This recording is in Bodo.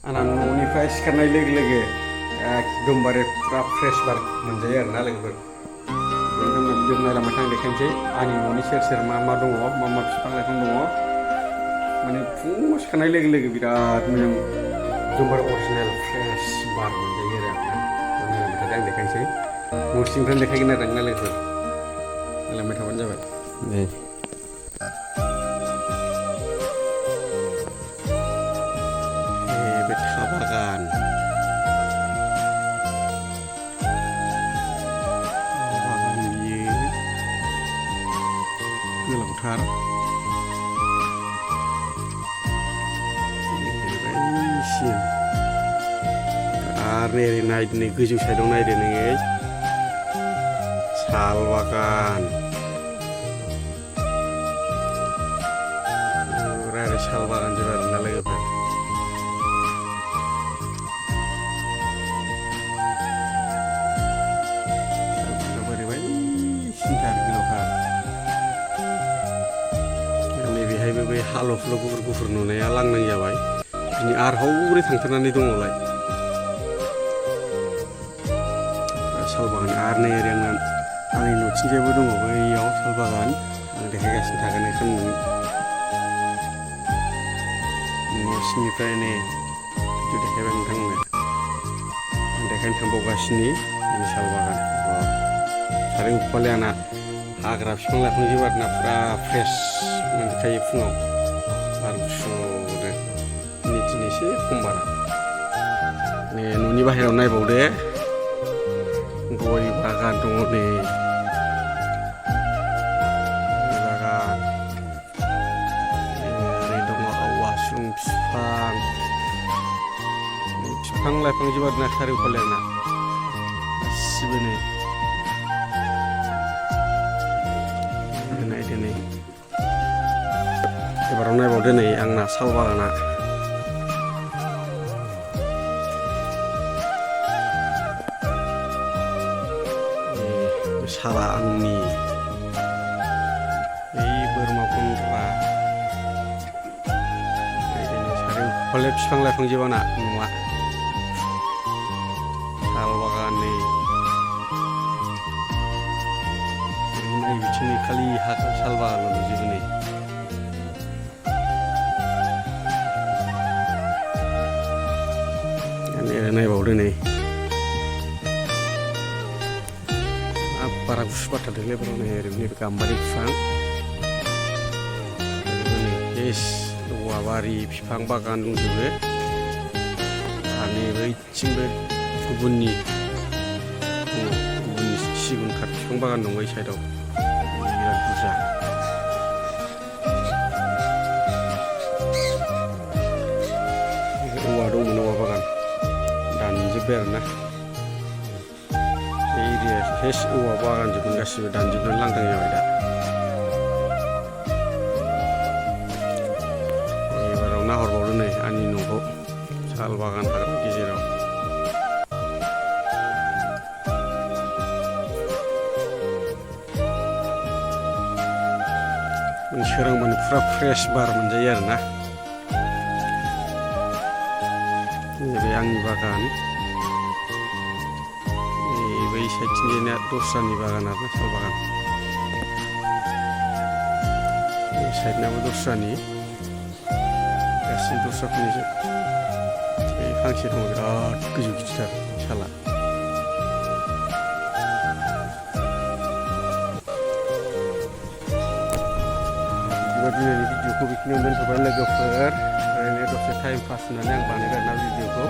आंना न'निफ्राय सिखारनाय लोगो लोगो एकदमबारे फुरा फ्रेश बार मोनजायो आरोना लोगोफोर। बेनिखायनो भिडिअ नायलांबाय थां देखायनोसै आंनि न'नि सेर सेर मा मा दङ, मा मा बिफां लाइफां दङ। माने फुङाव सिखारनाय लोगो लोगो बिराद मोजां एकदमबारे अरिजिनेल फ्रेश बार मोनजायो आरो आरोना। नायलांबाय थादो आं देखायनोसै। न' सिंनिफ्रायनो देखायगोन आरो ना लोगोफोर। नायलांबाय थाबानो जाबाय। नै बे था बागान, बियो गोलावथार। आरो ओरै नायदो, नै गोजौ साइडआव नायदो नोङो साल बागान, फुरा ओरै साल बागान जोब आरोना लोगोफोर। नैबेहायबो बे हालौ फुलौ गुफुर गुफुर नुनाया लांनाय जाबाय। बिनि आरहौरै थांथारनानै दङलाय साल बागान। आरो नै ओरै आंनि न'थिंजायबो दङ बैयाव साल बागान। आं देखायगासिनो थागोन बेखौ न' सिंनिफ्राय नै भिडिअ देखायबाय नोंथांमोननो। आं देखायनो थांबावगासिनो जोंनि साल बागान। सारै उफाले आंना हाग्रा बिफां लाइफां जोब आरोना, फुरा फ्रेश मोनखायो फुङाव बार गुसुनो। दिनै एसे खम बारा। नै न'नि बाहेरायाव नायबावदो, गय बागान दङ। नै गय बागान, ओरै दङ औवा सुं बिफां, बिफां लाइफां जोब आरोना चारिय'फाले आंना गासिबो। नै नायदो, नै एबाराव नायबावदो नै आंना साल बागाना। साला आंनि बै बोरमा गन्द्रा, सारिय'फाले बिफां लाइफां जोब आंना न'आ। साल बागान नै बिथिंनि खालि हाग्रा साल बागानल' नुजोबो। नै नायबावदो, नै बारा गुसु बारथारदोंलै बाराव। नै ओरैनो गाम्बारि बिफां, ओरैबो नै औवा बारि बिफां बागान दंजोबो। आरो नै बैथिंबो गुबुननि सिगुन खाथ बिफां बागान दं बै साइडआव, बिराद बुरजा। औवा दंमोन, औवा बागान दानजोब्बाय आरोना। बे एरिया फेस औवा बागान जोबगोन, गासिबो दानजोबनानै लांदां जाबाय दा। एबाराव नाहरबावदो नै आंनि न'खौ साल बागान हाग्रा गेजेराव। सोरांबानो फुरा फ्रेश बार मोनजायो आरोना। नैबे आंनि बागान, बै साइडथिंजायना दस्रानि बागान आरोना साल बागान। बे साइडनाबो दस्रानि, गासिबो दस्राफोरनिजोब। बे फांसे दङ बिराद गोजौ गिदिरथार साला। दिनैनि भिडिअखौ बेखिनियावनो दोनथ'बाय लोगोफोर। ओरैनो दसे टाइम पास होननानै आं बानायबाय आरोना भिडिअखौ।